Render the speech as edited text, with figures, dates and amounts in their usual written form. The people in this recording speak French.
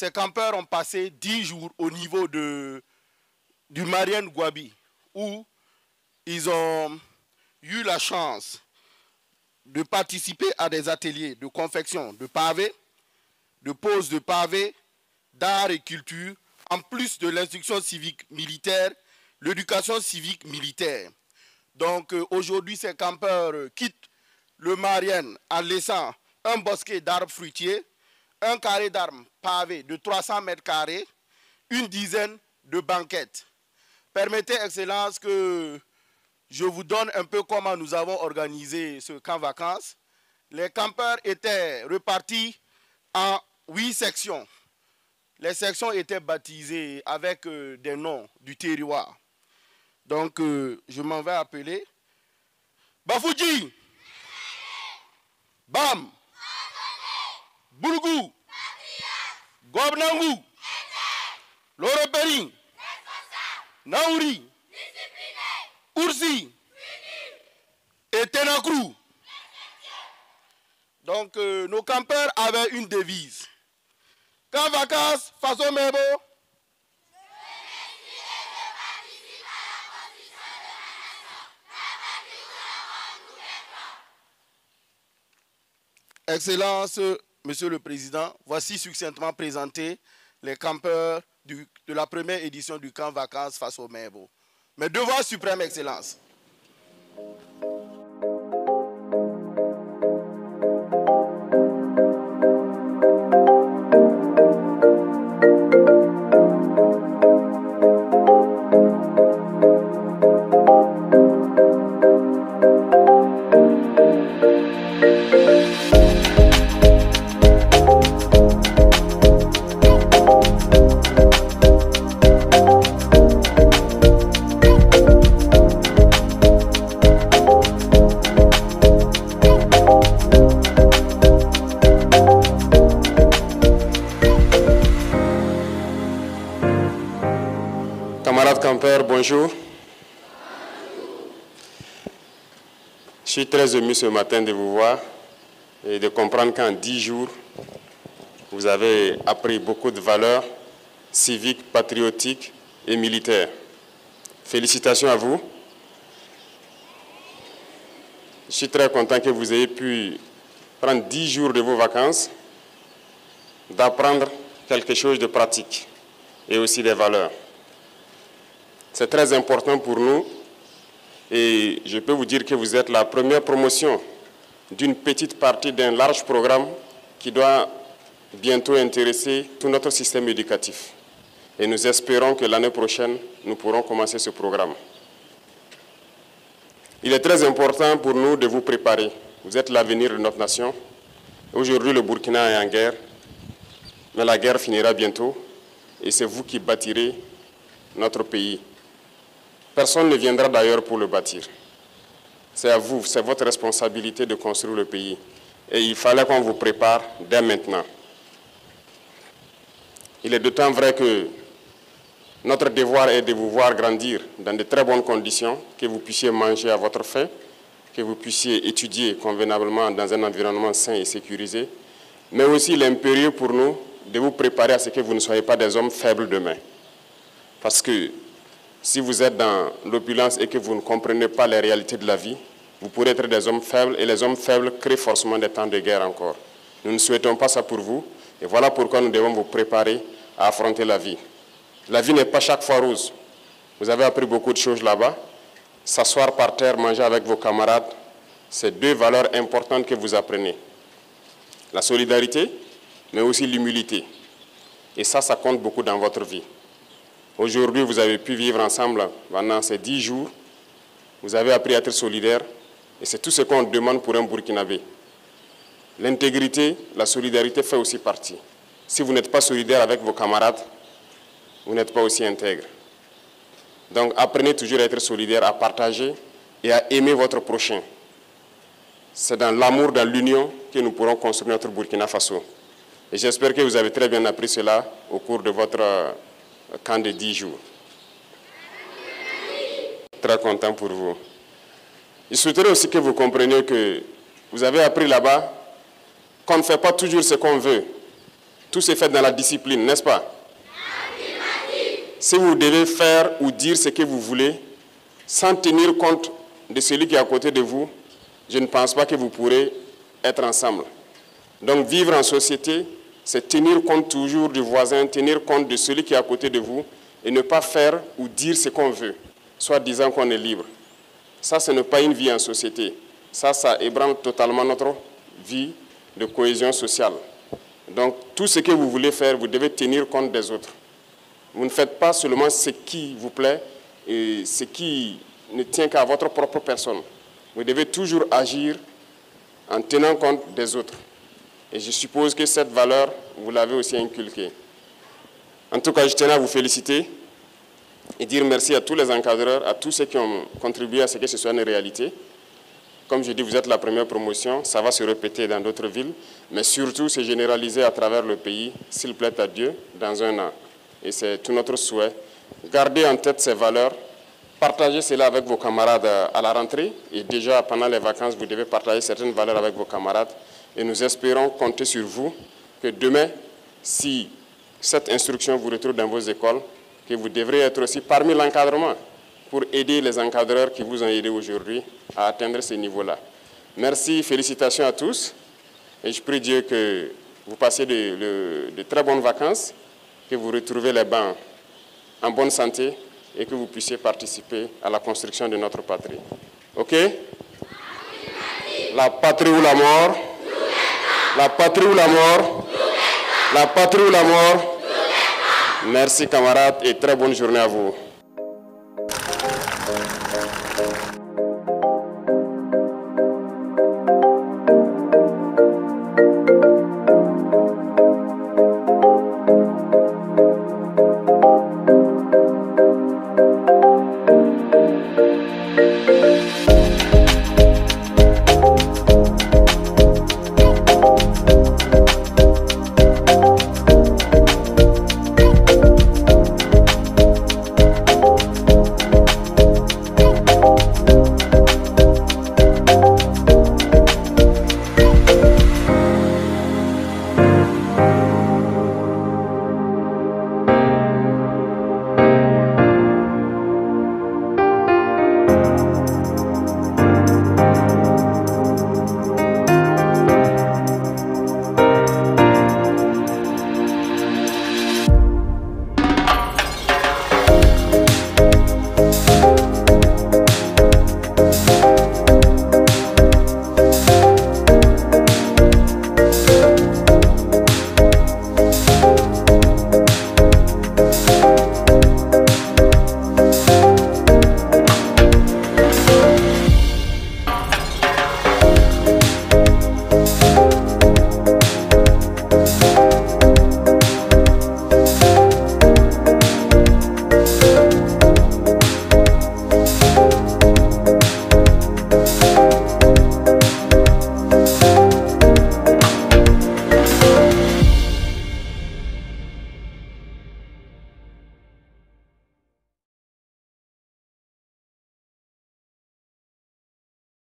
ces campeurs ont passé 10 jours au niveau du Marienne Gwabi, où ils ont eu la chance de participer à des ateliers de confection de pavés, de pose de pavés, d'art et culture, en plus de l'instruction civique militaire, l'éducation civique militaire. Donc aujourd'hui, ces campeurs quittent le Marienne en laissant un bosquet d'arbres fruitiers, un carré d'arbres pavés de 300 mètres carrés, une dizaine de banquettes. Permettez, Excellence, que je vous donne un peu comment nous avons organisé ce camp vacances. Les campeurs étaient repartis en 8 sections. Les sections étaient baptisées avec des noms du terroir. Donc, je m'en vais appeler Bafouji, Bam, Boulgou, Gobnangou, Loroperi, Naouri, Oursi et Tenakrou. Donc, nos campeurs avaient une devise. Camp vacances, façon Mebo. Excellence, Monsieur le Président, voici succinctement présenté les campeurs de la première édition du camp vacances face au Mebo. Mes devoirs suprêmes, Excellence. Camarades campeurs, bonjour. Je suis très ému ce matin de vous voir et de comprendre qu'en 10 jours, vous avez appris beaucoup de valeurs civiques, patriotiques et militaires. Félicitations à vous. Je suis très content que vous ayez pu prendre 10 jours de vos vacances, d'apprendre quelque chose de pratique et aussi des valeurs. C'est très important pour nous et je peux vous dire que vous êtes la première promotion d'une petite partie d'un large programme qui doit bientôt intéresser tout notre système éducatif. Et nous espérons que l'année prochaine, nous pourrons commencer ce programme. Il est très important pour nous de vous préparer. Vous êtes l'avenir de notre nation. Aujourd'hui, le Burkina est en guerre, mais la guerre finira bientôt et c'est vous qui bâtirez notre pays. Personne ne viendra d'ailleurs pour le bâtir. C'est à vous, c'est votre responsabilité de construire le pays. Et il fallait qu'on vous prépare dès maintenant. Il est d'autant vrai que notre devoir est de vous voir grandir dans de très bonnes conditions, que vous puissiez manger à votre faim, que vous puissiez étudier convenablement dans un environnement sain et sécurisé, mais aussi l'impérieux pour nous de vous préparer à ce que vous ne soyez pas des hommes faibles demain. Parce que si vous êtes dans l'opulence et que vous ne comprenez pas les réalités de la vie, vous pourrez être des hommes faibles et les hommes faibles créent forcément des temps de guerre encore. Nous ne souhaitons pas ça pour vous et voilà pourquoi nous devons vous préparer à affronter la vie. La vie n'est pas chaque fois rose. Vous avez appris beaucoup de choses là-bas. S'asseoir par terre, manger avec vos camarades, c'est 2 valeurs importantes que vous apprenez. La solidarité, mais aussi l'humilité. Et ça compte beaucoup dans votre vie. Aujourd'hui, vous avez pu vivre ensemble pendant ces 10 jours. Vous avez appris à être solidaire. Et c'est tout ce qu'on demande pour un Burkinabé. L'intégrité, la solidarité fait aussi partie. Si vous n'êtes pas solidaire avec vos camarades, vous n'êtes pas aussi intègre. Donc apprenez toujours à être solidaire, à partager et à aimer votre prochain. C'est dans l'amour, dans l'union que nous pourrons construire notre Burkina Faso. Et j'espère que vous avez très bien appris cela au cours de votre camp de 10 jours. Très content pour vous. Je souhaiterais aussi que vous compreniez que vous avez appris là-bas qu'on ne fait pas toujours ce qu'on veut, Tout se fait dans la discipline, n'est-ce pas? Si vous devez faire ou dire ce que vous voulez, sans tenir compte de celui qui est à côté de vous, je ne pense pas que vous pourrez être ensemble. Donc vivre en société, c'est tenir compte toujours du voisin, tenir compte de celui qui est à côté de vous et ne pas faire ou dire ce qu'on veut, soit disant qu'on est libre. Ça, ce n'est pas une vie en société. Ça ébranle totalement notre vie de cohésion sociale. Donc tout ce que vous voulez faire, vous devez tenir compte des autres. Vous ne faites pas seulement ce qui vous plaît et ce qui ne tient qu'à votre propre personne. Vous devez toujours agir en tenant compte des autres. Et je suppose que cette valeur, vous l'avez aussi inculquée. En tout cas, je tenais à vous féliciter et dire merci à tous les encadreurs, à tous ceux qui ont contribué à ce que ce soit une réalité. Comme je dis, vous êtes la première promotion, ça va se répéter dans d'autres villes, mais surtout se généraliser à travers le pays, s'il plaît à Dieu, dans un an. Et c'est tout notre souhait. Gardez en tête ces valeurs, partagez cela avec vos camarades à la rentrée, et déjà pendant les vacances, vous devez partager certaines valeurs avec vos camarades, et nous espérons compter sur vous, que demain, si cette instruction vous retrouve dans vos écoles, que vous devrez être aussi parmi l'encadrement pour aider les encadreurs qui vous ont aidé aujourd'hui à atteindre ce niveau-là. Merci, félicitations à tous, et je prie Dieu que vous passiez de très bonnes vacances, que vous retrouvez les bancs en bonne santé et que vous puissiez participer à la construction de notre patrie. OK? La patrie ou la mort? La patrie ou la mort? La patrie ou la mort? Merci camarades et très bonne journée à vous.